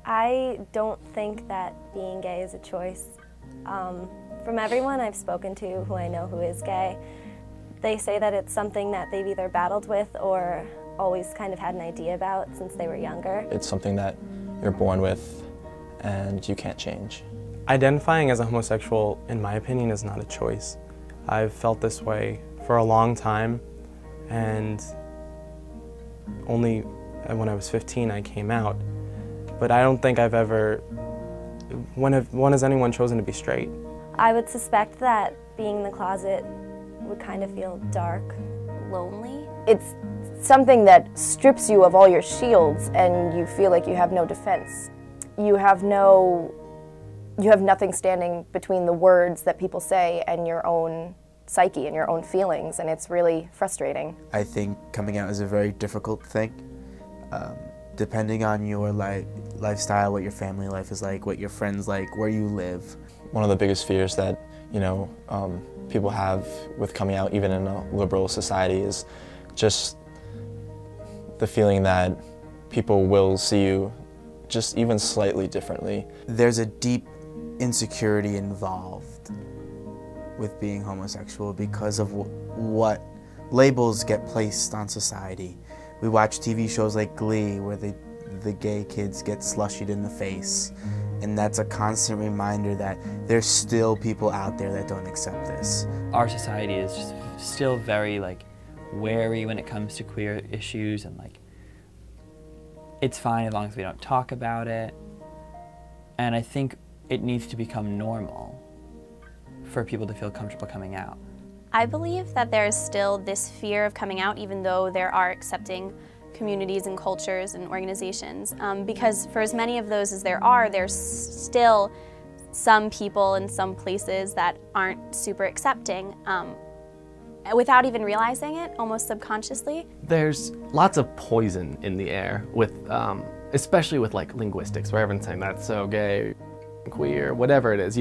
I don't think that being gay is a choice. From everyone I've spoken to who I know who is gay, they say that it's something that they've either battled with or always kind of had an idea about since they were younger. It's something that you're born with and you can't change. Identifying as a homosexual, in my opinion, is not a choice. I've felt this way for a long time, and only when I was 15 I came out. But I don't think I've ever, when has anyone chosen to be straight? I would suspect that being in the closet would kind of feel dark, lonely. It's something that strips you of all your shields and you feel like you have no defense. You have nothing standing between the words that people say and your own psyche and your own feelings, and it's really frustrating. I think coming out is a very difficult thing. Depending on your lifestyle, what your family life is like, what your friends like, where you live. One of the biggest fears that, people have with coming out, even in a liberal society, is just the feeling that people will see you just even slightly differently. There's a deep insecurity involved with being homosexual because of what labels get placed on society. We watch TV shows like Glee where the gay kids get slushied in the face, and that's a constant reminder that there's still people out there that don't accept this. Our society is just still very wary when it comes to queer issues, and it's fine as long as we don't talk about it. And I think it needs to become normal for people to feel comfortable coming out. I believe that there is still this fear of coming out, even though there are accepting communities and cultures and organizations, because for as many of those as there are, there's still some people in some places that aren't super accepting, without even realizing it, almost subconsciously. There's lots of poison in the air with, especially with linguistics, where everyone's saying that's so gay, queer, whatever it is.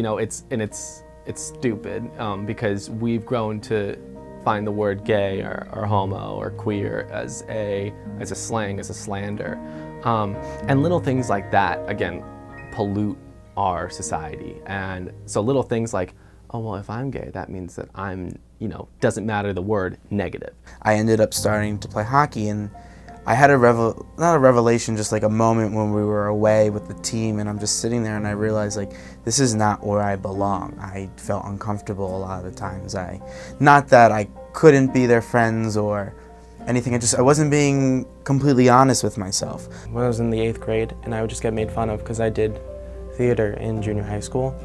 It's stupid because we've grown to find the word gay or homo or queer as a slang, as a slander. And little things like that, again, pollute our society. And so little things like, oh, well, if I'm gay, that means that I'm, doesn't matter the word negative. I ended up starting to play hockey, and I had not a revelation, just a moment when we were away with the team, and I'm just sitting there and I realized this is not where I belong. I felt uncomfortable a lot of the times. Not that I couldn't be their friends or anything, I wasn't being completely honest with myself. When I was in the 8th grade, and I would just get made fun of because I did theater in junior high school,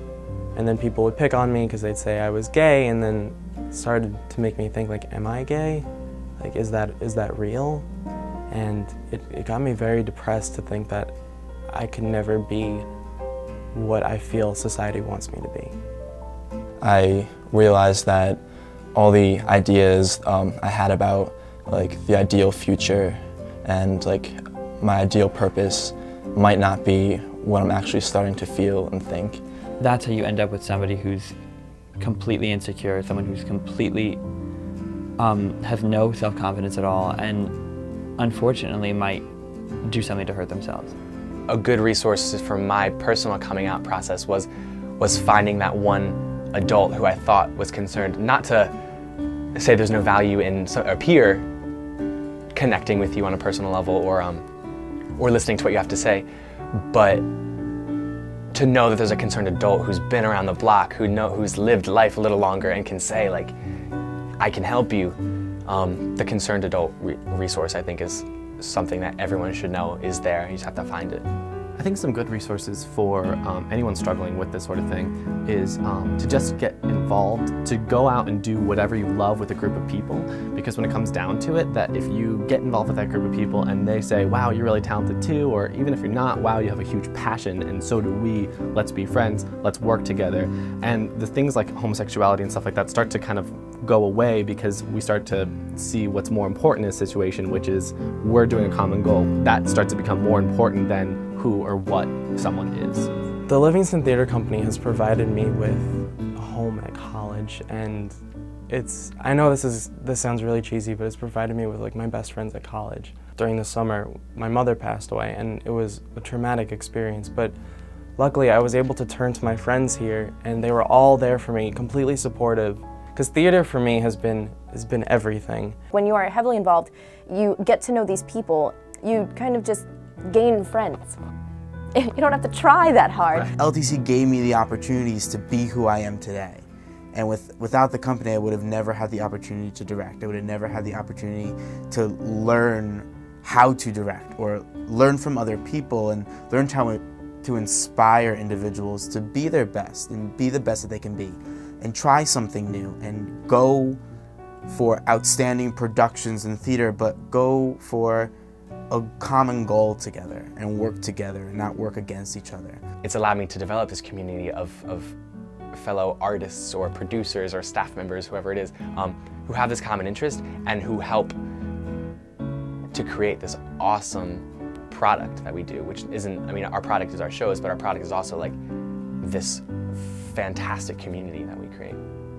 and then people would pick on me because they'd say I was gay, and then started to make me think am I gay? Is that real? And it got me very depressed to think that I could never be what I feel society wants me to be. I realized that all the ideas I had about the ideal future and my ideal purpose might not be what I'm actually starting to feel and think. That's how you end up with somebody who's completely insecure, someone who's completely has no self-confidence at all, and unfortunately might do something to hurt themselves. A good resource for my personal coming out process was finding that one adult who I thought was concerned, not to say there's no value in a peer connecting with you on a personal level or listening to what you have to say, but to know that there's a concerned adult who's been around the block, who's lived life a little longer and can say I can help you. The concerned adult resource, I think, is something that everyone should know is there. You just have to find it. I think some good resources for anyone struggling with this sort of thing is to just get involved, to go out and do whatever you love with a group of people, because when it comes down to it, that if you get involved with that group of people and they say, wow, you're really talented too, or even if you're not, wow, you have a huge passion and so do we, let's be friends, let's work together. And the things like homosexuality and stuff like that start to kind of go away because we start to see what's more important in a situation, which is we're doing a common goal. That starts to become more important than who or what someone is. The Livingston Theater Company has provided me with a home at college, and I know this sounds really cheesy, but it's provided me with my best friends at college. During the summer, my mother passed away, and it was a traumatic experience, but luckily I was able to turn to my friends here, and they were all there for me, completely supportive, because theater for me has been everything. When you are heavily involved, you get to know these people, you kind of just gain friends. You don't have to try that hard. LTC gave me the opportunities to be who I am today. And without the company, I would have never had the opportunity to direct. I would have never had the opportunity to learn how to direct, or learn from other people and learn how to inspire individuals to be their best and be the best that they can be, and try something new and go for outstanding productions in theater, but go for a common goal together and work together and not work against each other. It's allowed me to develop this community of fellow artists or producers or staff members, whoever it is, who have this common interest and who help to create this awesome product that we do, which isn't, I mean, our product is our shows, but our product is also like this fantastic community that we create.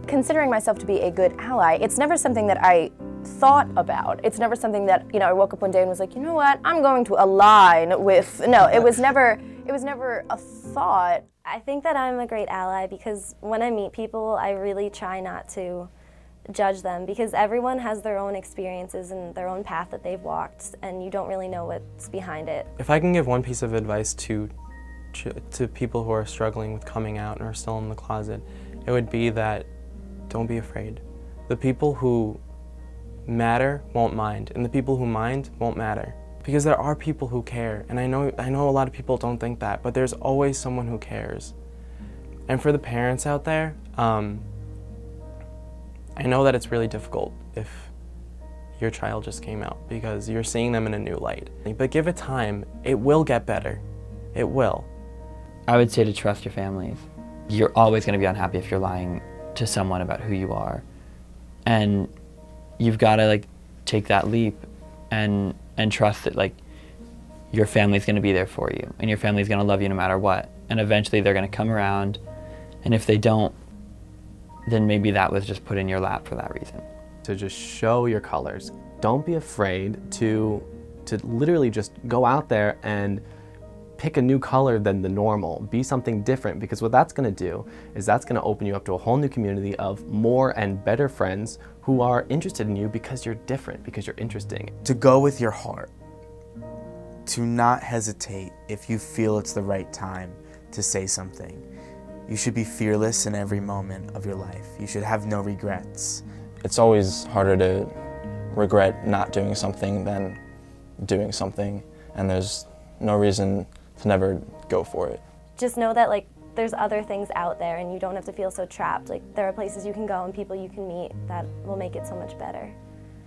Considering myself to be a good ally, it's never something that I thought about. It's never something that, you know, I woke up one day and was like, you know what, I'm going to align with, no, it was never a thought. I think that I'm a great ally because when I meet people, I really try not to judge them, because everyone has their own experiences and their own path that they've walked, and you don't really know what's behind it. If I can give one piece of advice to people who are struggling with coming out and are still in the closet, it would be that don't be afraid. The people who matter won't mind, and the people who mind won't matter. Because there are people who care, and I know a lot of people don't think that, but there's always someone who cares. And for the parents out there, I know that it's really difficult if your child just came out, because you're seeing them in a new light. But give it time, it will get better. It will. I would say to trust your families. You're always going to be unhappy if you're lying to someone about who you are. And you've got to like take that leap and trust that like your family's going to be there for you, and your family's going to love you no matter what. And eventually they're going to come around, and if they don't, then maybe that was just put in your lap for that reason. To just show your colors. Don't be afraid to literally just go out there and pick a new color than the normal. Be something different, because what that's going to do is that's going to open you up to a whole new community of more and better friends who are interested in you because you're different, because you're interesting. To go with your heart. To not hesitate if you feel it's the right time to say something. You should be fearless in every moment of your life. You should have no regrets. It's always harder to regret not doing something than doing something, and there's no reason to never go for it. Just know that like there's other things out there, and you don't have to feel so trapped. Like there are places you can go and people you can meet that will make it so much better.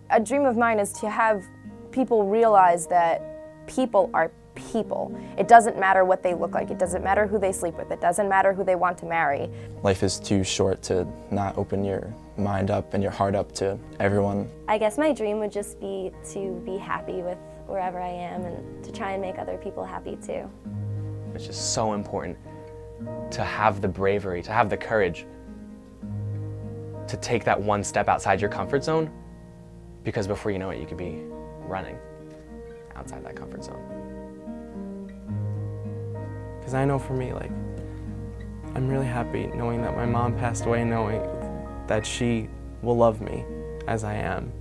A dream of mine is to have people realize that people are people. It doesn't matter what they look like. It doesn't matter who they sleep with. It doesn't matter who they want to marry. Life is too short to not open your mind up and your heart up to everyone. I guess my dream would just be to be happy with wherever I am and to try and make other people happy too. It's just so important to have the bravery, to have the courage to take that one step outside your comfort zone, because before you know it, you could be running outside that comfort zone. Because I know for me, like, I'm really happy knowing that my mom passed away, knowing that she will love me as I am.